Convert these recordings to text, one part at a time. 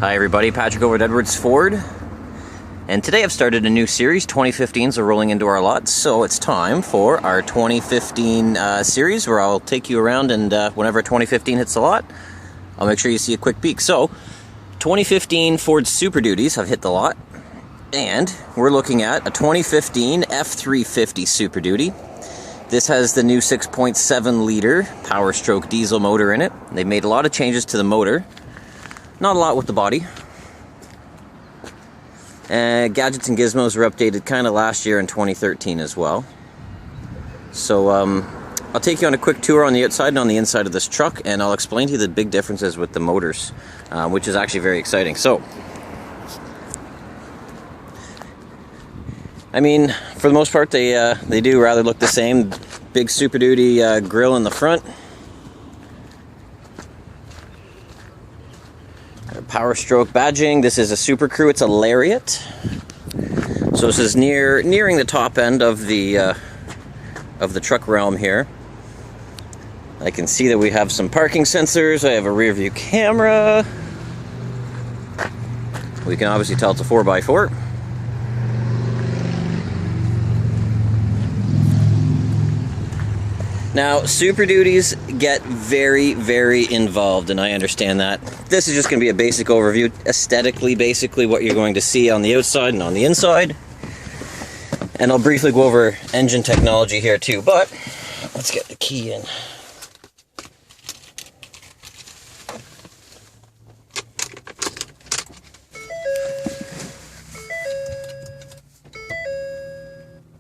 Hi everybody, Patrick over at Edwards Ford, and today I've started a new series. 2015s are rolling into our lot, so it's time for our 2015 series where I'll take you around, and whenever 2015 hits the lot, I'll make sure you see a quick peek. So 2015 Ford Super Duties have hit the lot, and we're looking at a 2015 F350 Super Duty. This has the new 6.7 liter Power Stroke diesel motor in it. They've made a lot of changes to the motor. Not a lot with the body. Gadgets and gizmos were updated kind of last year in 2013 as well. So I'll take you on a quick tour on the outside and on the inside of this truck, and I'll explain to you the big differences with the motors, which is actually very exciting. So, I mean, for the most part, they do rather look the same. Big Super Duty grille in the front. Power Stroke badging. This is a Super Crew. It's a Lariat. So this is nearing the top end of the truck realm here. I can see that we have some parking sensors. I have a rear view camera. We can obviously tell it's a 4x4. Now, Super Duties get very, very involved, and I understand that. This is just going to be a basic overview, aesthetically, basically what you're going to see on the outside and on the inside. And I'll briefly go over engine technology here too, but let's get the key in.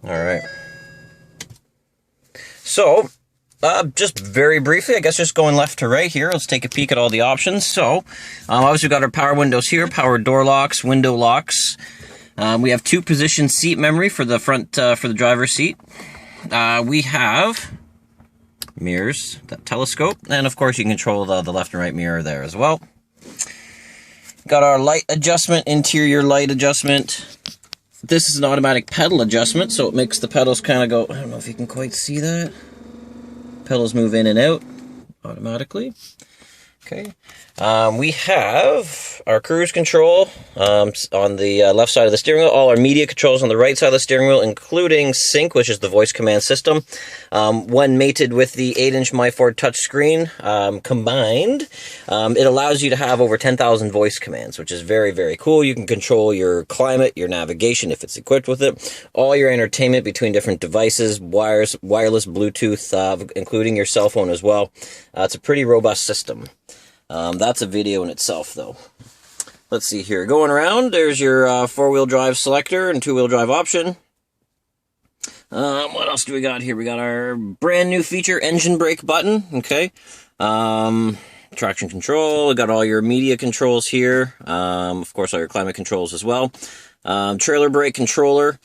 All right. So, just very briefly, I guess just going left to right here, let's take a peek at all the options. So, obviously we've got our power windows here, power door locks, window locks. We have 2-position seat memory for the front, for the driver's seat. We have mirrors, that telescope, and of course you can control the left and right mirror there as well. Got our light adjustment, interior light adjustment. This is an automatic pedal adjustment, so it makes the pedals kind of go, I don't know if you can quite see that. Pedals move in and out automatically. Okay. We have our cruise control on the left side of the steering wheel. All our media controls on the right side of the steering wheel, including Sync, which is the voice command system. When mated with the 8-inch MyFord touchscreen combined, it allows you to have over 10,000 voice commands, which is very, very cool. You can control your climate, your navigation if it's equipped with it, all your entertainment between different devices, wireless Bluetooth, including your cell phone as well. It's a pretty robust system. That's a video in itself, though. Let's see here. Going around, there's your 4-wheel drive selector and 2-wheel drive option. What else do we got here? We got our brand new feature, engine brake button. Okay. Traction control. We got all your media controls here. Of course, all your climate controls as well. Trailer brake controller.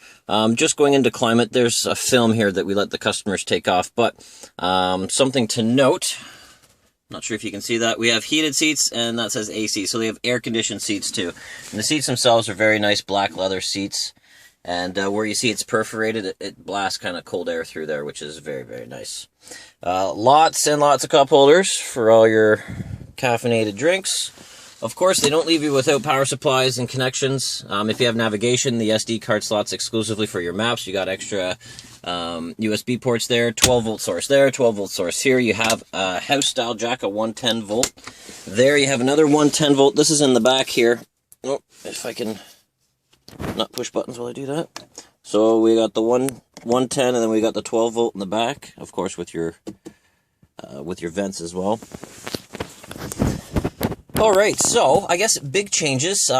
Just going into climate, there's a film here that we let the customers take off, but something to note. Not sure if you can see that. We have heated seats, and that says AC, so they have air-conditioned seats too. And the seats themselves are very nice black leather seats, and where you see it's perforated, it blasts kind of cold air through there, which is very, very nice. Lots and lots of cup holders for all your caffeinated drinks. Of course, they don't leave you without power supplies and connections. If you have navigation, the SD card slot's exclusively for your maps. You got extra USB ports there, 12-volt source there, 12-volt source here. You have a house-style jack, a 110-volt. There you have another 110-volt. This is in the back here. Oh, if I can not push buttons while I do that. So we got the 110, and then we got the 12-volt in the back, of course, with your vents as well. All right, so I guess big changes.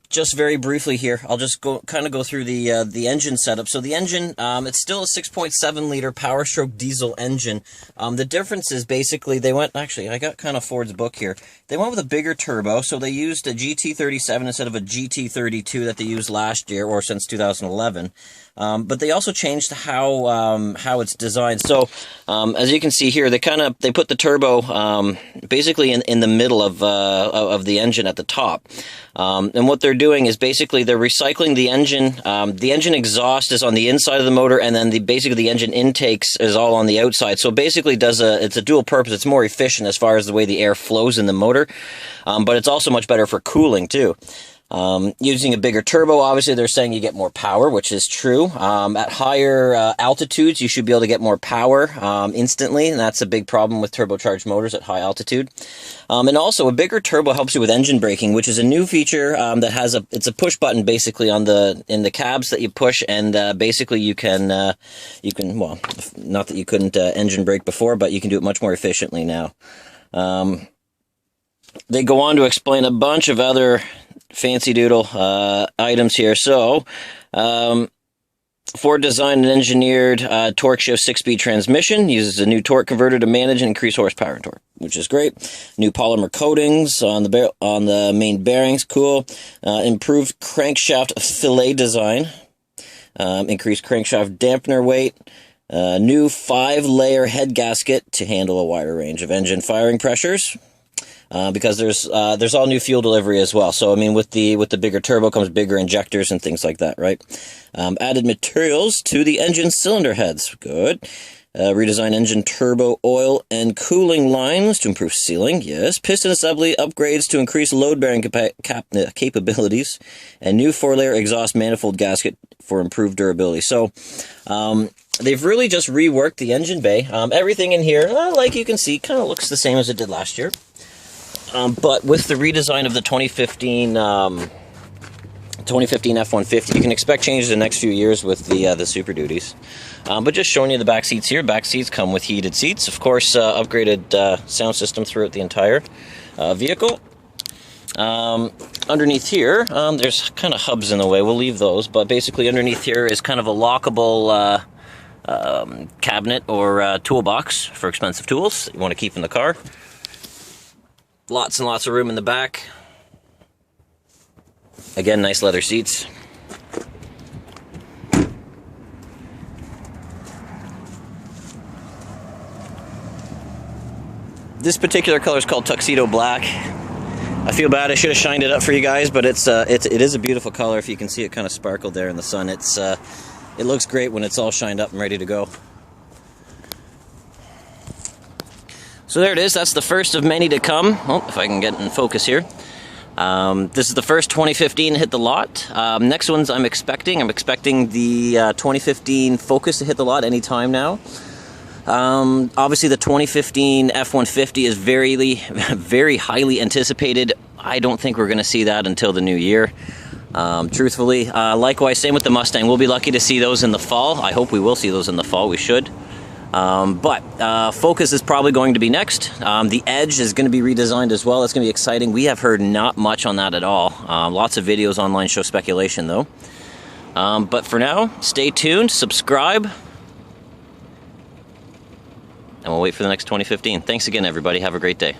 Just very briefly here, I'll just go through the engine setup. So the engine, it's still a 6.7 liter Power Stroke diesel engine. The difference is basically they went. Actually, I got kind of Ford's book here. They went with a bigger turbo, so they used a GT37 instead of a GT32 that they used last year or since 2011. But they also changed how it's designed. So as you can see here, they put the turbo basically in the middle of of the engine at the top. And what they're doing is basically they're recycling the engine. The engine exhaust is on the inside of the motor, and then basically the engine intakes is all on the outside. So basically it's a dual purpose. It's more efficient as far as the way the air flows in the motor, but it's also much better for cooling too. Using a bigger turbo, obviously they're saying you get more power, which is true. At higher altitudes, you should be able to get more power instantly, and that's a big problem with turbocharged motors at high altitude. And also, a bigger turbo helps you with engine braking, which is a new feature that has it's a push button basically in the cabs that you push, and basically you can well, not that you couldn't engine brake before, but you can do it much more efficiently now. They go on to explain a bunch of other fancy doodle items here. So, Ford designed and engineered torque shift 6-speed transmission, uses a new torque converter to manage and increase horsepower and torque, which is great. New polymer coatings on the main bearings, cool. Improved crankshaft fillet design, increased crankshaft dampener weight. New 5-layer head gasket to handle a wider range of engine firing pressures. Because there's all new fuel delivery as well. So I mean, with the bigger turbo comes bigger injectors and things like that, right? Added materials to the engine cylinder heads. Good. Redesigned engine turbo oil and cooling lines to improve sealing. Yes. Piston assembly upgrades to increase load bearing capabilities, and new 4-layer exhaust manifold gasket for improved durability. So they've really just reworked the engine bay. Everything in here, like you can see, kind of looks the same as it did last year. But with the redesign of the 2015 F-150, you can expect changes in the next few years with the Super Duties. But just showing you the back seats here. Back seats come with heated seats. Of course, upgraded sound system throughout the entire vehicle. Underneath here, there's kind of hubs in the way. We'll leave those. But basically underneath here is kind of a lockable cabinet or toolbox for expensive tools that you want to keep in the car. Lots and lots of room in the back. Again, nice leather seats. This particular color is called Tuxedo Black. I feel bad, I should have shined it up for you guys, but it is a beautiful color. If you can see it kind of sparkled there in the sun. It looks great when it's all shined up and ready to go. So there it is. That's the first of many to come. Oh, if I can get in focus here. This is the first 2015 to hit the lot. Next ones I'm expecting the 2015 Focus to hit the lot anytime now. Obviously the 2015 F-150 is very highly anticipated. I don't think we're going to see that until the new year. Truthfully. Likewise, same with the Mustang. We'll be lucky to see those in the fall. I hope we will see those in the fall. We should. But Focus is probably going to be next. The Edge is going to be redesigned as well. It's going to be exciting. We have heard not much on that at all. Lots of videos online show speculation, though. But for now, stay tuned, subscribe, and we'll wait for the next 2015. Thanks again, everybody. Have a great day.